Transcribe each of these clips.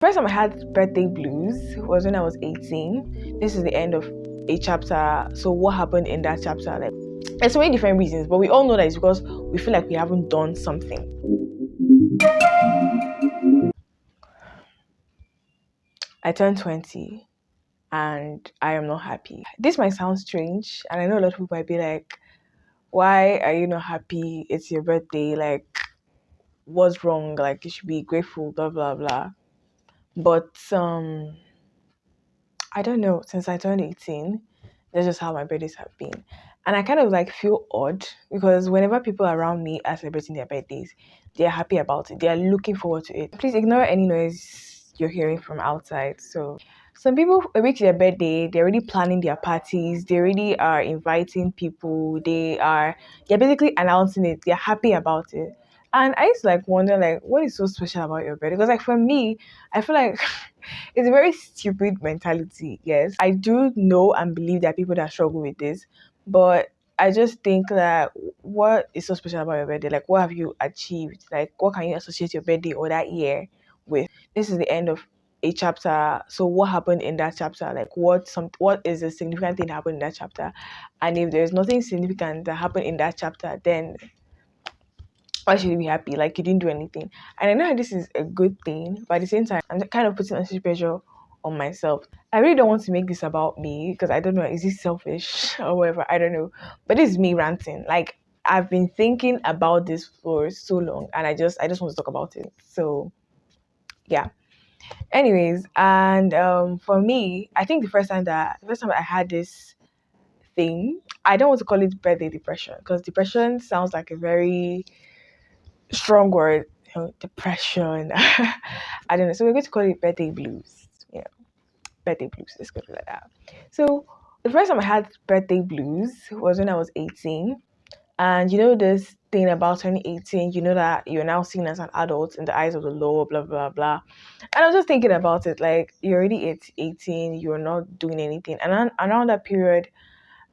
First time I had birthday blues was when I was 18. This is the end of a chapter. So what happened in that chapter? Like, there's so many different reasons, but we all know that it's because we feel like we haven't done something. I turned 20 and I am not happy. This might sound strange, and I know a lot of people might be like, why are you not happy? It's your birthday. Like, what's wrong? Like, you should be grateful, blah, blah, blah. But I don't know, since I turned 18, that's just how my birthdays have been. And I kind of like feel odd because whenever people around me are celebrating their birthdays, they're happy about it. They are looking forward to it. Please ignore any noise you're hearing from outside. So some people a week to their birthday, they're already planning their parties, they already are inviting people, they're basically announcing it, they're happy about it. And I used to like wonder like what is so special about your birthday? Because like for me, I feel like it's a very stupid mentality. Yes, I do know and believe there are people that struggle with this, but I just think that what is so special about your birthday? Like, what have you achieved? Like, what can you associate your birthday or that year with? This is the end of a chapter. So, what happened in that chapter? Like, what is the significant thing that happened in that chapter? And if there's nothing significant that happened in that chapter, then why should you be happy? Like you didn't do anything. And I know this is a good thing, but at the same time, I'm kind of putting unnecessary pressure on myself. I really don't want to make this about me because I don't know, is this selfish or whatever? I don't know. But this is me ranting. Like I've been thinking about this for so long and I just want to talk about it. So yeah. Anyways, and for me, I think the first time I had this thing, I don't want to call it birthday depression because depression sounds like a very strong word, depression. I don't know. So we're going to call it birthday blues. Yeah, birthday blues. Let's go like that. So the first time I had birthday blues was when I was 18. And you know this thing about 2018, you know that you're now seen as an adult in the eyes of the law, blah, blah, blah. And I was just thinking about it, like, you're already 18, you're not doing anything. And around that period,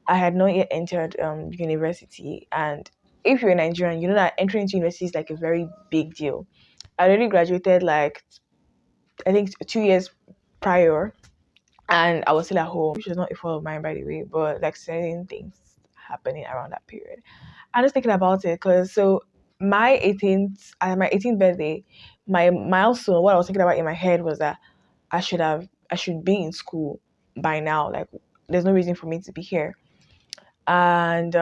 I had not yet entered university. And if you're a Nigerian, you know that entering into university is like a very big deal. I already graduated like I think 2 years prior, and I was still at home, which was not a fault of mine by the way, but like certain things happening around that period. I'm just thinking about it because so my 18th birthday, my milestone, what I was thinking about in my head was that I should be in school by now. Like there's no reason for me to be here. And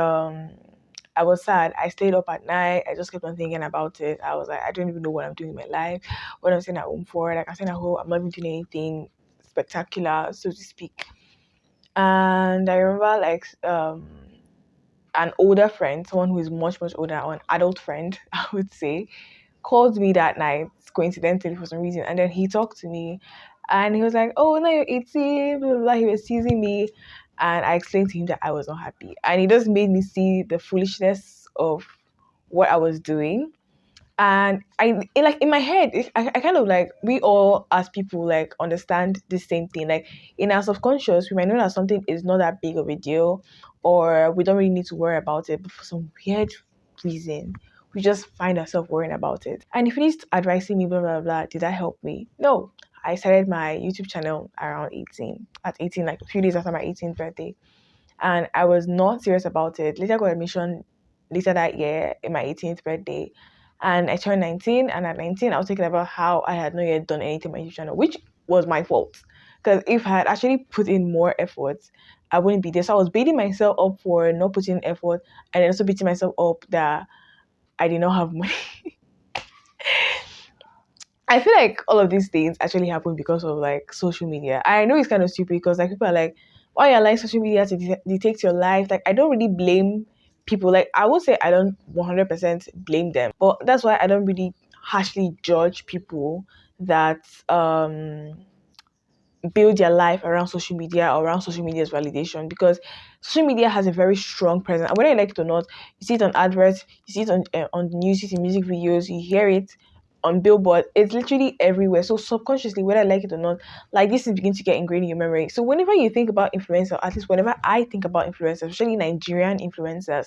I was sad. I stayed up at night. I just kept on thinking about it. I was like, I don't even know what I'm doing in my life, what I'm staying at home for. Like, I'm staying at home, I'm not even doing anything spectacular, so to speak. And I remember, like, an older friend, someone who is much, much older, or an adult friend, I would say, called me that night, coincidentally for some reason. And then he talked to me and he was like, oh, now you're 18, blah, blah, blah. He was teasing me. And I explained to him that I was not happy. And he just made me see the foolishness of what I was doing. And like in my head, I kind of like, we all as people like understand the same thing. Like in our subconscious, we might know that something is not that big of a deal or we don't really need to worry about it. But for some weird reason, we just find ourselves worrying about it. And he finished advising me, blah, blah, blah. Did that help me? No. I started my YouTube channel around 18, at 18, like a few days after my 18th birthday. And I was not serious about it. Later got admission later that year in my 18th birthday. And I turned 19. And at 19, I was thinking about how I had not yet done anything on my YouTube channel, which was my fault. Because if I had actually put in more effort, I wouldn't be there. So I was beating myself up for not putting in effort and then also beating myself up that I did not have money. I feel like all of these things actually happen because of like social media. I know it's kind of stupid because like people are like, why you like social media to dictate your life? Like I don't really blame people. Like I would say I don't 100% blame them, but that's why I don't really harshly judge people that build their life around social media or around social media's validation because social media has a very strong presence. And whether you like it or not, you see it on adverts, you see it on the news, you see music videos, you hear it on billboard. It's literally everywhere. So subconsciously, whether I like it or not, like this is beginning to get ingrained in your memory. So whenever you think about influencers, at least whenever I think about influencers, especially Nigerian influencers,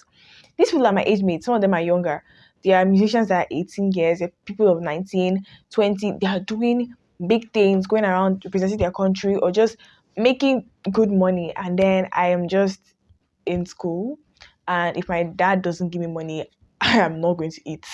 these people are my age mates. Some of them are younger. They are musicians that are 18 years, they're people of 19, 20. They are doing big things, going around representing their country, or just making good money. And then I am just in school. And if my dad doesn't give me money, I am not going to eat.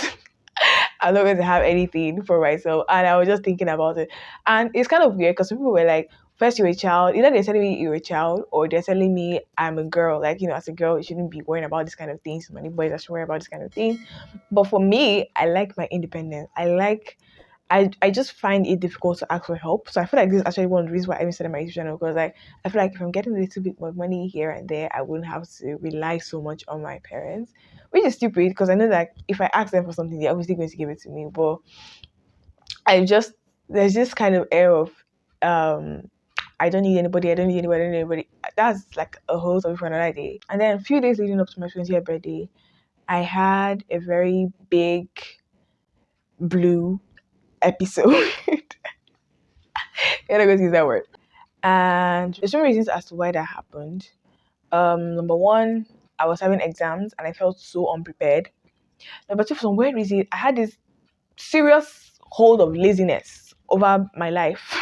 I'm not going to have anything for myself. And I was just thinking about it. And it's kind of weird because people were like, first you're a child, either they're telling me you're a child or they're telling me I'm a girl. Like, as a girl, you shouldn't be worrying about this kind of things. Many boys are worry about this kind of thing. But for me, I like my independence. I just find it difficult to ask for help. So I feel like this is actually one of the reasons why I even started my YouTube channel, because like I feel like if I'm getting a little bit more money here and there, I wouldn't have to rely so much on my parents, which is stupid because I know that if I ask them for something, they're obviously going to give it to me. But I just there's this kind of air of um I don't need anybody, I don't need anybody, I don't need anybody. That's like a whole topic for another day. And then a few days leading up to my 20th birthday, I had a very big blue episode. I'm not going to use that word. And there's some reasons as to why that happened. Number one, I was having exams and I felt so unprepared. Number two, for some weird reason, I had this serious hold of laziness over my life.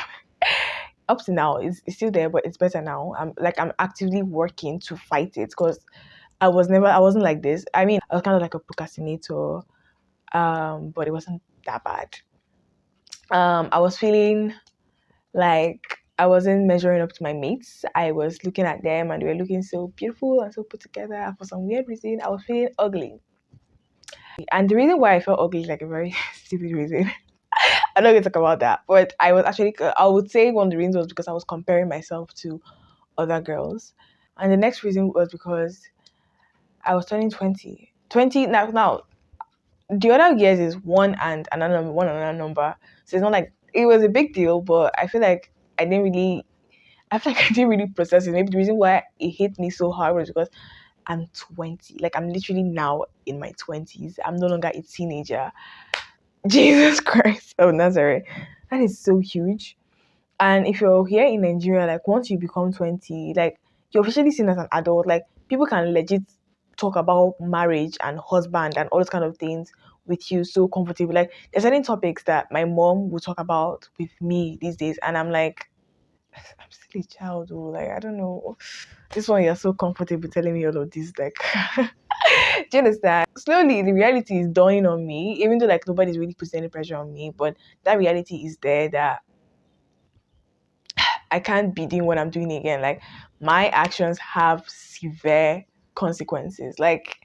Up to now, it's still there, but it's better now. I'm actively working to fight it because I wasn't like this. I mean, I was kind of like a procrastinator, but it wasn't that bad. I was feeling like I wasn't measuring up to my mates. I was looking at them and they were looking so beautiful and so put together. And for some weird reason, I was feeling ugly. And the reason why I felt ugly is like a very stupid reason. I'm not going to talk about that. But I would say one of the reasons was because I was comparing myself to other girls. And the next reason was because I was turning 20. 20 now, the other years is one and another number. So it's not like it was a big deal, but I feel like I didn't really process it. Maybe the reason why it hit me so hard was because I'm 20. Like I'm literally now in my 20s. I'm no longer a teenager. Jesus Christ. Oh, Nazareth. That is so huge. And if you're here in Nigeria, like once you become 20, like you're officially seen as an adult. Like people can legit talk about marriage and husband and all those kind of things with you so comfortable. Like there's certain topics that my mom will talk about with me these days, and I'm like, I'm still a child, oh, like I don't know. This one you're so comfortable telling me all of this, like do you understand? Slowly the reality is dawning on me, even though like nobody's really putting any pressure on me, but that reality is there that I can't be doing what I'm doing again. Like my actions have severe consequences. Like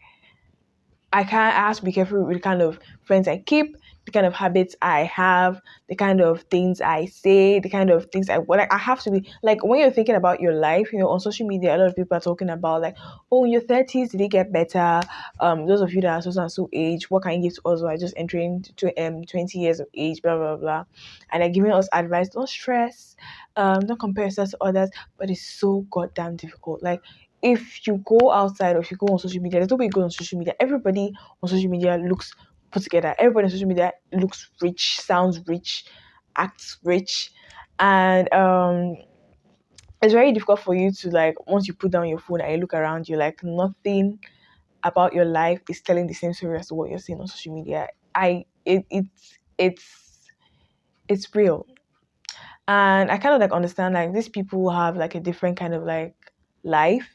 I have to be careful with the kind of friends I keep, the kind of habits I have, the kind of things I say, the kind of things like. I have to be like when you're thinking about your life, on social media, a lot of people are talking about like, oh, in your 30s, did it get better? Those of you that are so and so age, what can you give to us who are just entering to 20 years of age, blah blah blah, and they're giving us advice. Don't stress, don't compare yourself to others, but it's so goddamn difficult. Like if you go outside or if you go on social media, there's no way you go on social media. Everybody on social media looks put together. Everybody on social media looks rich, sounds rich, acts rich. And it's very difficult for you to like once you put down your phone and you look around you, like nothing about your life is telling the same story as to what you're seeing on social media. It's real. And I kind of like understand like these people have like a different kind of like life,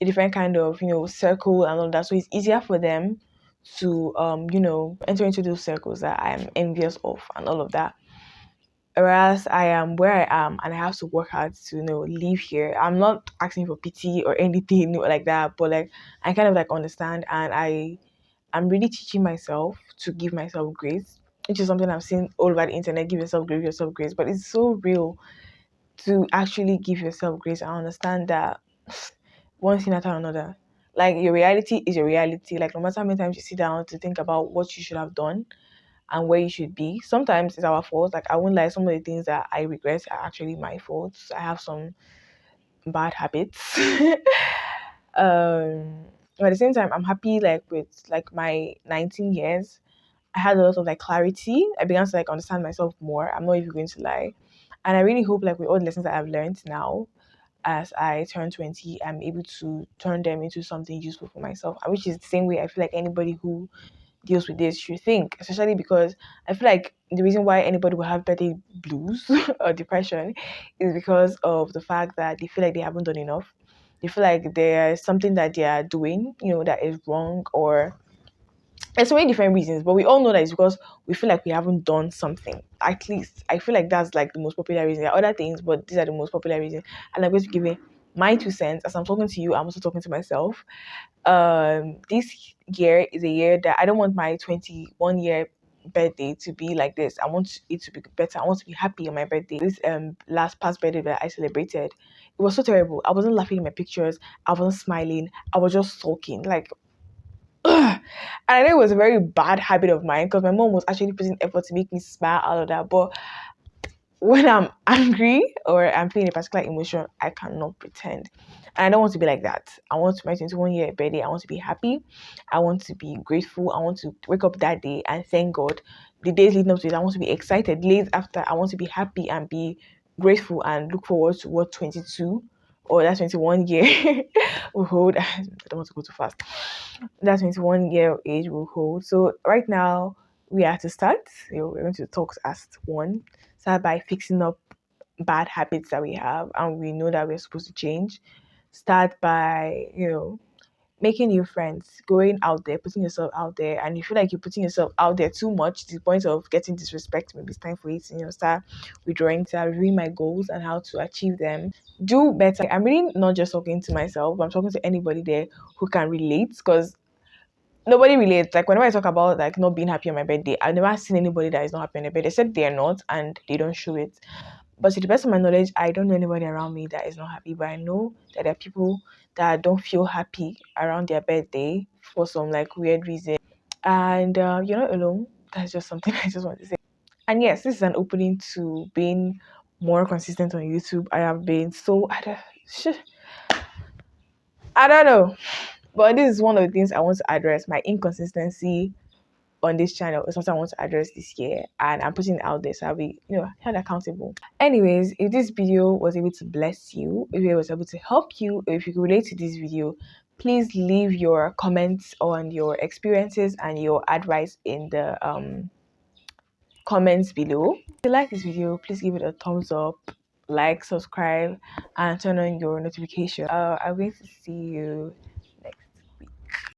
a different kind of circle and all that, so it's easier for them to enter into those circles that I am envious of and all of that, whereas I am where I am and I have to work hard to live here. I'm not asking for pity or anything like that, but like I kind of like understand, and I'm really teaching myself to give myself grace, which is something I've seen all over the internet. Give yourself grace, but it's so real to actually give yourself grace. I understand that one thing after another. Like your reality is your reality. Like no matter how many times you sit down to think about what you should have done and where you should be, sometimes it's our fault. Like I won't lie, some of the things that I regret are actually my faults. I have some bad habits. But at the same time, I'm happy like with like my 19 years. I had a lot of like clarity. I began to like understand myself more. I'm not even going to lie. And I really hope like with all the lessons that I've learned now, as I turn 20, I'm able to turn them into something useful for myself. Which is the same way I feel like anybody who deals with this should think, especially because I feel like the reason why anybody will have birthday blues or depression is because of the fact that they feel like they haven't done enough. They feel like there's something that they are doing, that is wrong, or there's so many different reasons, but we all know that it's because we feel like we haven't done something. At least I feel like that's like the most popular reason. There are other things, but these are the most popular reasons. And I'm going to give it my 2 cents. As I'm talking to you, I'm also talking to myself. This year is a year that I don't want my 21-year birthday to be like this. I want it to be better. I want to be happy on my birthday. This last past birthday that I celebrated, it was so terrible. I wasn't laughing in my pictures. I wasn't smiling. I was just sulking. Like, ugh. And I know it was a very bad habit of mine because my mom was actually putting effort to make me smile out of that. But when I'm angry or I'm feeling a particular emotion, I cannot pretend. And I don't want to be like that. I want my 21-year birthday. I want to be happy. I want to be grateful. I want to wake up that day and thank God. The days leading up to it, I want to be excited. Days after, I want to be happy and be grateful and look forward to what 22 or that 21 year will hold. I don't want to go too fast. That 21-year age will hold. So right now, we are to start. We're going to talk as one. Start by fixing up bad habits that we have and we know that we're supposed to change. Start by, making new friends, going out there, putting yourself out there. And you feel like you're putting yourself out there too much to the point of getting disrespect. Maybe it's time for you to, start withdrawing, start reviewing my goals and how to achieve them. Do better. I'm really not just talking to myself, I'm talking to anybody there who can relate because nobody relates. Like whenever I talk about like not being happy on my birthday, I've never seen anybody that is not happy on their birthday, except they are not and they don't show it. But to the best of my knowledge, I don't know anybody around me that is not happy. But I know that there are people that don't feel happy around their birthday for some like weird reason. And you're not alone. That's just something I just want to say. And yes, this is an opening to being more consistent on YouTube. I have been so I don't know. But this is one of the things I want to address, my inconsistency on this channel is something I want to address this year, and I'm putting it out there so I'll be, held accountable. Anyways, if this video was able to bless you, if it was able to help you, if you could relate to this video, please leave your comments on your experiences and your advice in the comments below. If you like this video, please give it a thumbs up, like, subscribe, and turn on your notification. I'm going to see you